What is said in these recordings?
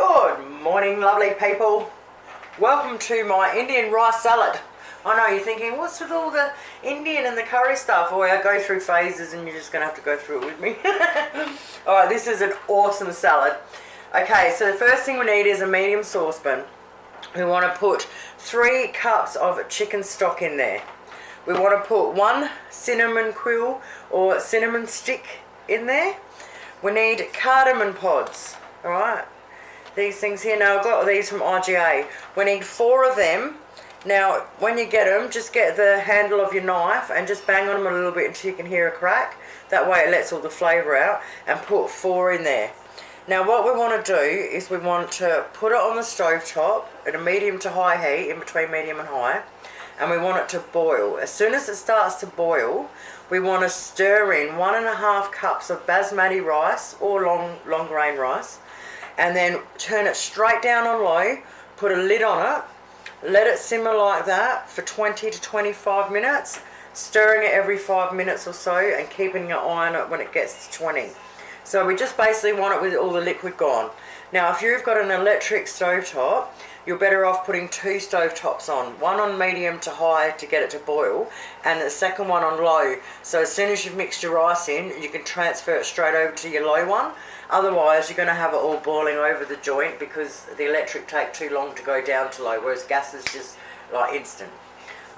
Good morning, lovely people. Welcome to my Indian rice salad. I know you're thinking, what's with all the Indian and the curry stuff? Oh, I go through phases and you're just going to have to go through it with me. Alright, this is an awesome salad. Okay, so the first thing we need is a medium saucepan. We want to put 3 cups of chicken stock in there. We want to put 1 cinnamon quill or cinnamon stick in there. We need cardamom pods, alright? These things here, now I've got these from IGA. We need 4 of them. Now, when you get them, just get the handle of your knife and just bang on them a little bit until you can hear a crack. That way it lets all the flavour out, and put 4 in there. Now what we want to do is we want to put it on the stove top at a medium to high heat, in between medium and high, and we want it to boil. As soon as it starts to boil, we want to stir in 1.5 cups of basmati rice or long grain rice, and then turn it straight down on low, put a lid on it, let it simmer like that for 20 to 25 minutes, stirring it every 5 minutes or so and keeping an eye on it when it gets to 20. So we just basically want it with all the liquid gone. Now if you've got an electric stovetop, you're better off putting 2 stovetops on. One on medium to high to get it to boil, and the second one on low. So as soon as you've mixed your rice in, you can transfer it straight over to your low one. Otherwise you're going to have it all boiling over the joint because the electric take too long to go down to low, whereas gas is just like instant.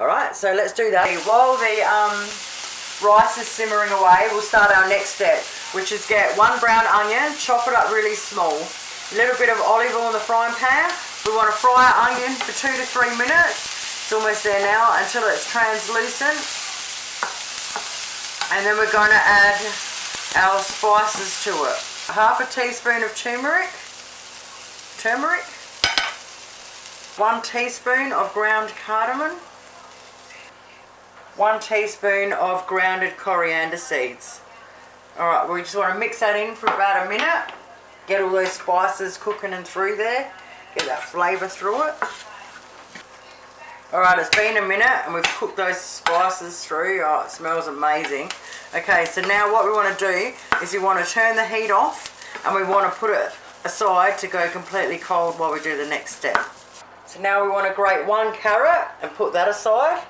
Alright, so let's do that. While the rice is simmering away, we'll start our next step, which is get 1 brown onion, chop it up really small, a little bit of olive oil in the frying pan. We want to fry our onion for 2 to 3 minutes. It's almost there now, until it's translucent. And then we're going to add our spices to it. 1/2 teaspoon of turmeric, 1 teaspoon of ground cardamom, 1 teaspoon of grounded coriander seeds. Alright, we just want to mix that in for about a minute. Get all those spices cooking and through there. Get that flavour through it. Alright, it's been a minute and we've cooked those spices through. Oh, it smells amazing. Okay, so now what we want to do is we want to turn the heat off and we want to put it aside to go completely cold while we do the next step. So now we want to grate 1 carrot and put that aside.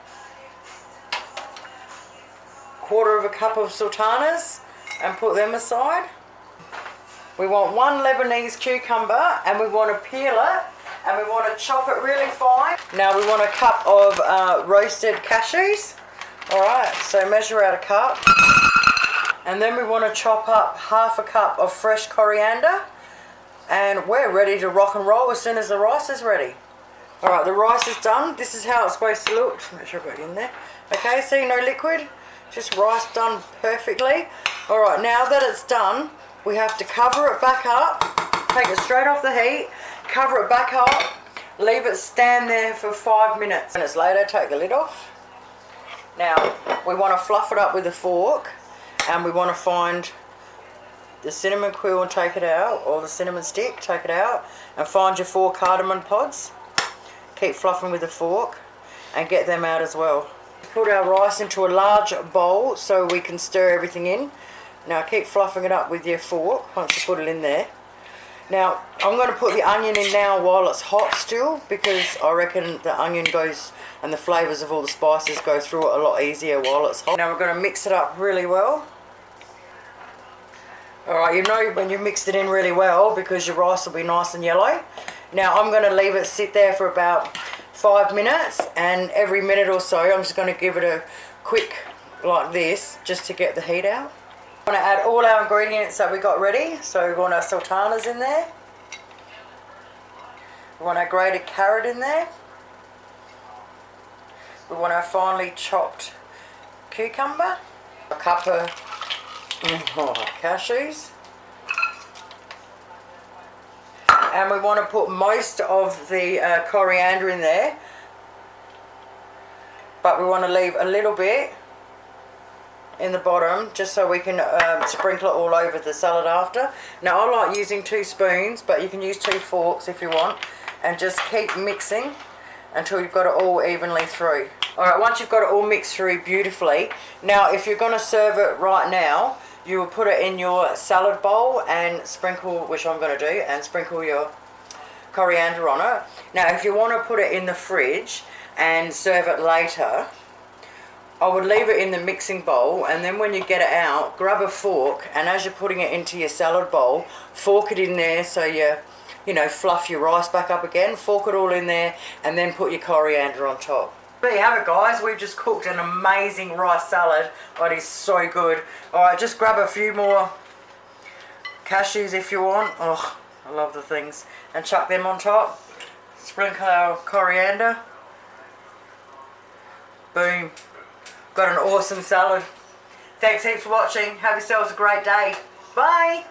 1/4 cup of sultanas and put them aside. We want 1 Lebanese cucumber and we want to peel it and we want to chop it really fine. Now we want a cup of roasted cashews. Alright, so measure out a cup. And then we want to chop up 1/2 cup of fresh coriander. And we're ready to rock and roll as soon as the rice is ready. Alright, the rice is done. This is how it's supposed to look. Just make sure I got it in there. Okay, see, no liquid. Just rice done perfectly. Alright, now that it's done, we have to cover it back up, take it straight off the heat, cover it back up, leave it stand there for 5 minutes. Minutes later, take the lid off. Now, we want to fluff it up with a fork, and we want to find the cinnamon quill and take it out, or the cinnamon stick, take it out, and find your 4 cardamom pods. Keep fluffing with a fork, and get them out as well. Put our rice into a large bowl so we can stir everything in. Now keep fluffing it up with your fork once you put it in there. Now I'm going to put the onion in now while it's hot still, because I reckon the onion goes and the flavours of all the spices go through it a lot easier while it's hot. Now we're going to mix it up really well. Alright, you know when you mixed it in really well because your rice will be nice and yellow. Now I'm going to leave it sit there for about 5 minutes, and every minute or so I'm just going to give it a quick like this just to get the heat out. We want to add all our ingredients that we got ready. So we want our sultanas in there. We want our grated carrot in there. We want our finely chopped cucumber. A cup of cashews. And we want to put most of the coriander in there. But we want to leave a little bit in the bottom just so we can sprinkle it all over the salad after. Now I like using 2 spoons, but you can use 2 forks if you want, and just keep mixing until you've got it all evenly through. Alright, once you've got it all mixed through beautifully, now if you're going to serve it right now, you will put it in your salad bowl and sprinkle, which I'm going to do, and sprinkle your coriander on it. Now if you want to put it in the fridge and serve it later, I would leave it in the mixing bowl, and then when you get it out, grab a fork, and as you're putting it into your salad bowl, fork it in there so you know, fluff your rice back up again, fork it all in there, and then put your coriander on top. There you have it, guys. We've just cooked an amazing rice salad. Oh, it is so good. Alright, just grab a few more cashews if you want. Oh, I love the things. And chuck them on top. Sprinkle our coriander. Boom. Got an awesome salad. Thanks heaps for watching. Have yourselves a great day. Bye.